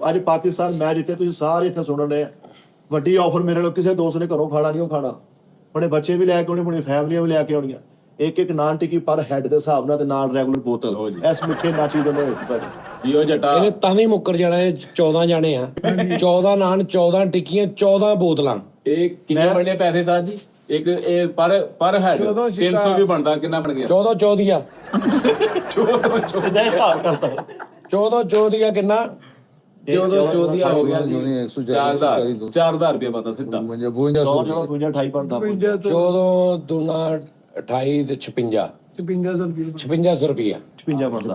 ਅੱਜ ਪਾਕਿਸਤਾਨ ਮੈਚ ਜਿੱਥੇ ਤੁਸੀਂ ਸਾਰੇ ਇੱਥੇ ਸੁਣ ਰਹੇ ਆ, ਵੱਡੀ ਆਫਰ ਮੇਰੇ ਨਾਲ ਕਿਸੇ ਦੋਸਤ ਨੇ ਘਰੋਂ ਖਾਣਾ ਨਹੀਂ ਉਹ ਖਾਣਾ, ਆਪਣੇ ਬੱਚੇ ਵੀ ਲੈ ਕੇ ਆਉਣੇ, ਆਪਣੀ ਫੈਮਲੀਆਂ ਵੀ ਲੈ ਕੇ ਆਉਣੀਆਂ, ਇੱਕ ਨਾਨ ਟਿੱਕੀ ਪਰ ਹੈਡ ਦੇ ਹਿਸਾਬ ਨਾਲ ਤੇ ਨਾਲ ਰੈਗੂਲਰ ਬੋਤਲ ਇਸ ਮਿੱਠੇ ਨਾਚੀ ਦੇ ਨਾਲ ਜੀਓ ਜੱਟਾ ਇਹਨੇ ਤਾਂ ਵੀ ਮੁੱਕਰ ਜਾਣਾ। ਇਹ 14 ਜਾਣੇ ਆ, 14 ਨਾਨ, 14 ਟਿੱਕੀਆਂ, 14 ਬੋਤਲਾਂ। ਇਹ ਕਿੰਨੇ ਬਣੇ ਪੈਸੇ ਦਾ ਜੀ? ਇੱਕ ਇਹ ਪਰ ਹੈਡ 300 ਵੀ ਬਣਦਾ, ਕਿੰਨਾ ਬਣ ਗਿਆ? 14 14 ਇਹਦਾ ਹਿਸਾਬ ਕਰਤਾ 14 14 ਕਿੰਨਾ? 14 ਹੋ ਗਿਆ ਜੀ। 4000 ਰੁਪਏ ਪਤਾ ਸਿੱਧਾ 28 ਬਣਦਾ 14 ਦੂਣਾ 28 ਤੇ 56 5600 ਰੁਪਇਆ 56 ਬਣਦਾ।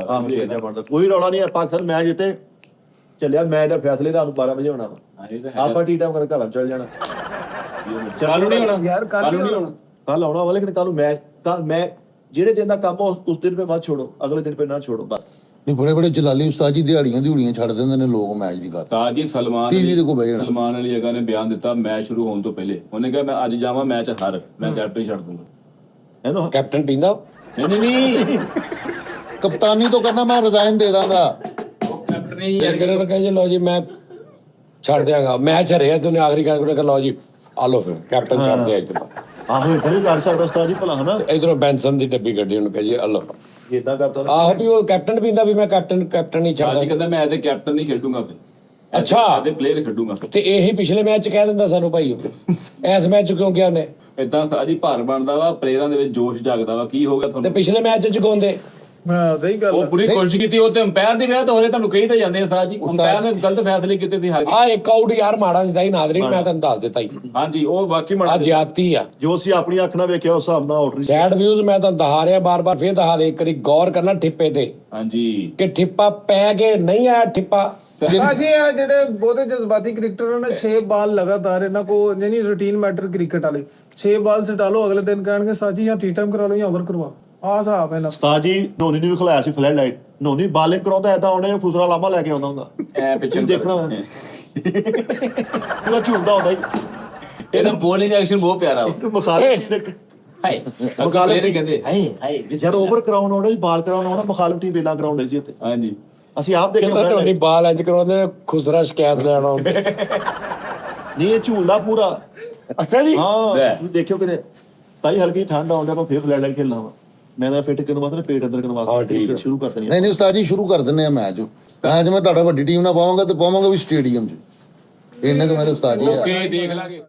ਆਹ 56 ਬਣਦਾ, ਕੋਈ ਰੌਲਾ ਨਹੀਂ ਹੈ। ਪਾਕਿਸਤਾਨ ਮੈਚ ਜਿੱਤੇ ਚੱਲਿਆ, ਮੈਚ ਦਾ ਫੈਸਲੇ ਰਾਤ ਨੂੰ 12 ਵਜੇ ਹੋਣਾ ਵਾ। ਆਪਾਂ ਟੀ ਟਾਈਮ ਕਰਕੇ ਘਰ ਚੱਲ ਜਾਣਾ। ਕੱਲ ਨਹੀਂ ਹੋਣਾ ਯਾਰ, ਕੱਲ ਨਹੀਂ ਹੋਣਾ, ਕੱਲ ਆਉਣਾ ਵਾ, ਲੇਕਿਨ ਕੱਲ ਨੂੰ ਮੈਚ ਕੱਲ ਮੈਂ ਜਿਹੜੇ ਦਿਨ ਦਾ ਕੰਮ ਉਸ ਦਿਨ ਪੇ ਮਤ ਛੋੜੋ, ਅਗਲੇ ਦਿਨ ਪੇ ਨਾ ਛੋੜੋ ਬਸ। ਨਹੀਂ ਬੜੇ ਬੜੇ ਜਲਾਲੀ ਉਸਤਾਦ ਜੀ ਦਿਹਾੜੀਆਂ ਛੱਡ ਦਿੰਦੇ ਨੇ ਲੋਕ ਮੈਚ ਦੀ ਗੱਲ। ਤਾਂ ਜੀ ਸਲਮਾਨ ਅਲੀ ਅਗਾ ਨੇ ਬਿਆਨ ਦਿੱਤਾ ਮੈਚ ਸ਼ੁਰੂ ਹੋਣ ਤੋਂ ਪਹਿਲੇ, ਉਹਨੇ ਕਿਹਾ ਮੈਂ ਅੱਜ ਜਾਵਾਂ ਮੈਚ ਹਾਰ, ਮੈਂ ਕੈਪਟਨ ਛੱਡ ਦੂੰਗਾ। ਇਹਨੂੰ ਕੈਪਟਨ ਪੀਂਦਾ ਨਹੀਂ ਕਪਤਾਨੀ ਤੋਂ ਕਹਿੰਦਾ ਮੈਂ ਰਿਜ਼ਾਈਨ ਦੇ ਦਾਂਗਾ। ਕੈਪਟਨ ਨਹੀਂ ਯਾਰ ਕਹੇ ਜੀ ਲਓ ਜੀ ਮੈਂ ਛੱਡ ਦਿਆਂਗਾ, ਮੈਚ ਹਰਿਆ ਤੇ ਉਹਨੇ ਆਖਰੀ ਕਰਕੇ ਲਓ ਜੀ ਆ ਲਓ ਫਿਰ ਕੈਪਟਨ ਛੱਡ ਦਿਆ। ਇੱਕ ਆਹੋ ਇਦਾਂ ਵੀ ਕਰ ਸਕਦਾ ਉਸਤਾਦ ਜੀ ਭਲਾ, ਹਨਾ? ਇਧਰੋਂ ਬੈਂਸਨ ਦੀ ਡੱਬੀ ਕੱਢੀ, ਉਹਨੂੰ ਕਹੇ ਜੀ ਆ ਲਓ। ਇਦਾਂ ਕਰਦਾ ਆਹੋ ਵੀ ਉਹ ਕੈਪਟਨ ਪੀਂਦਾ ਵੀ ਮੈਂ ਕੈਪਟਨ ਹੀ ਛੱਡਦਾ। ਕਹਿੰਦਾ ਮੈਂ ਇਹਦੇ ਕੈਪਟਨ ਨਹੀਂ ਖੇਡੂੰਗਾ ਫਿਰ, ਅੱਛਾ ਇਹਦੇ ਪਲੇਅਰ ਖੇਡੂੰਗਾ। ਤੇ ਇਹੀ ਪਿਛਲੇ ਮੈਚ ਚ ਕਹਿ ਦਿੰਦਾ ਸਾਨੂੰ ਭਾਈ, ਇਸ ਮੈਚ ਚ ਕਿਉਂ ਕਿਹਾ ਉਹਨੇ? ਇਦਾਂ ਸਾਜੀ ਭਾਰ ਬਣਦਾ ਵਾ, ਪਲੇਅਰਾਂ ਦੇ ਵਿੱਚ ਜੋਸ਼ ਜਾਗਦਾ ਵਾ। ਕੀ ਹੋ ਗਿਆ ਤੇ ਤੁਹਾਨੂੰ? ਪਿਛਲੇ ਮੈਚ ਚ ਗਾਉਂਦੇ ਹਾਂ ਸਹੀ ਗੱਲ ਉਹ ਪੂਰੀ ਕੋਸ਼ਿਸ਼ ਕੀਤੀ, ਉਹ ਤੇ ਅੰਪਾਇਰ ਦੀ ਵਜ੍ਹਾ ਤੋਂ ਹੋਰੇ ਤੁਹਾਨੂੰ ਕਹੀ ਤਾਂ ਜਾਂਦੇ ਆ ਸਾਰਾ ਜੀ, ਅੰਪਾਇਰ ਨੇ ਗਲਤ ਫੈਸਲੇ ਕੀਤੇ ਸੀ ਹਾਰ ਗਏ। ਆ ਇੱਕ ਆਊਟ ਯਾਰ ਮਾੜਾ ਦਿੱਤਾ ਹੀ ਨਾਦਰੀ, ਮੈਂ ਤੁਹਾਨੂੰ ਦੱਸ ਦਿੱਤਾ ਹੀ ਹਾਂਜੀ ਉਹ ਵਾਕਈ ਮਾੜਾ ਆ ਜਿਆਤੀ ਆ। ਜੋ ਅਸੀਂ ਆਪਣੀ ਅੱਖ ਨਾਲ ਵੇਖਿਆ ਉਸ ਹਿਸਾਬ ਨਾਲ ਆਊਟ ਸੈਡ ਵਿਊਜ਼ ਮੈਂ ਤੁਹਾਨੂੰ ਦਿਖਾ ਰਿਹਾ, ਬਾਰ-ਬਾਰ ਫੇਰ ਦਿਖਾ ਦੇ, ਇੱਕ ਵਾਰੀ ਗੌਰ ਕਰਨਾ ਠਿੱਪੇ ਤੇ ਹਾਂਜੀ ਕਿ ਠਿੱਪਾ ਪੈ ਕੇ ਨਹੀਂ ਆਇਆ ਠਿੱਪਾ। ਸਾਜੀ ਆ ਜਿਹੜੇ ਬਹੁਤੇ ਜਜ਼ਬਾਤੀ ਕ੍ਰਿਕਟਰ ਨੇ 6 ਬਾਲ ਲਗਾਤਾਰ ਇਹਨਾਂ ਕੋ ਯਾਨੀ ਰੂਟੀਨ ਮੈਟਰ ਕ੍ਰਿਕਟ ਵਾਲੇ 6 ਬਾਲ ਸਟਾ ਲਓ, ਅਗਲੇ ਦਿਨ ਕਹਿਣਗੇ ਸਾਜੀ ਜਾਂ ਟੀ ਟਾਈਮ ਕਰਾ ਲਓ ਜਾਂ ਓਵਰ ਕਰਵਾ। ਆਹ ਹਿਸਾਬ ਹੈ ਨਾ। ਉਸਤਾਦ ਜੀ ਧੋਨੀ ਨੇ ਵੀ ਖਿਲਾਇਆ ਸੀ ਫਲੈਡ ਲਾਈਟ, ਧੋਨੀ ਬਾਲਿੰਗ ਕਰਾਉਂਦਾ ਐਦਾਂ ਆਉਣੇ ਖੁਸਰਾ ਲਾਮਾ ਲੈ ਕੇ ਆਉਂਦਾ ਹੁੰਦਾ, ਐ ਪਿੱਛੇ ਦੇਖਣਾ ਪੂਰਾ ਝੂਲਦਾ ਹੁੰਦਾ ਇਹਦਾ ਬੋਲਿੰਗ ਐਕਸ਼ਨ ਬਹੁਤ ਪਿਆਰਾ ਵਾ। ਮੁਖਾਲਿਫ ਹਾਏ ਪਲੇਅਰ ਹੀ ਕਹਿੰਦੇ ਹਾਏ ਹਾਏ ਯਾਰ ਓਵਰ ਕਰਾਉਣ ਆਉਣਾ, ਬਾਲ ਕਰਾਉਣ ਆਉਣਾ, ਮੁਖਾਲਿਫ ਟੀਮ ਬੇਲਾਂ ਕਰਾਉਂਦੇ ਸੀ ਇੱਥੇ। ਹਾਂਜੀ ਅਸੀਂ ਆਪ ਦੇਖਿਆ ਕਹਿੰਦਾ ਤੁਹਾਡੀ ਬਾਲ ਇੰਜ ਕਰਾਉਂਦੇ, ਖੁਸਰਾ ਸ਼ਿਕਾਇਤ ਲੈਣ ਆਉਂਦੇ। ਨਹੀਂ ਇਹ ਝੂਲਦਾ ਪੂਰਾ। ਅੱਛਾ ਜੀ ਹਾਂ ਤੁਸੀਂ ਦੇਖਿਓ ਕਿਤੇ ਤਾਈ ਹਲਕੀ ਠੰਡ ਆਉਂਦਾ, ਆਪਾਂ ਫੇਰ ਫਲੈਡ ਲਾਈਟ ਖੇਲਣਾ ਵਾ। ਮੈਂ ਤਾਂ ਫਿੱਟ ਕਰਨ ਵਾਸਤੇ ਪੇਟ ਅੰਦਰ ਕਰਨ ਵਾਸਤੇ ਸ਼ੁਰੂ ਕਰ ਦੇਣੀ। ਨਹੀਂ ਉਸਤਾਦ ਜੀ ਸ਼ੁਰੂ ਕਰ ਦਿੰਦੇ ਆ ਮੈਚ। ਮੈਂ ਤੁਹਾਡਾ ਵੱਡੀ ਟੀਮ ਨਾਲ ਪਾਵਾਂਗਾ ਤੇ ਪਾਵਾਂਗਾ ਵੀ ਸਟੇਡੀਅਮ 'ਚ। ਇੰਨਾ ਕਿ ਮੇਰੇ ਉਸਤਾਦ ਜੀ ਓਕੇ ਦੇਖ ਲਾਂਗੇ।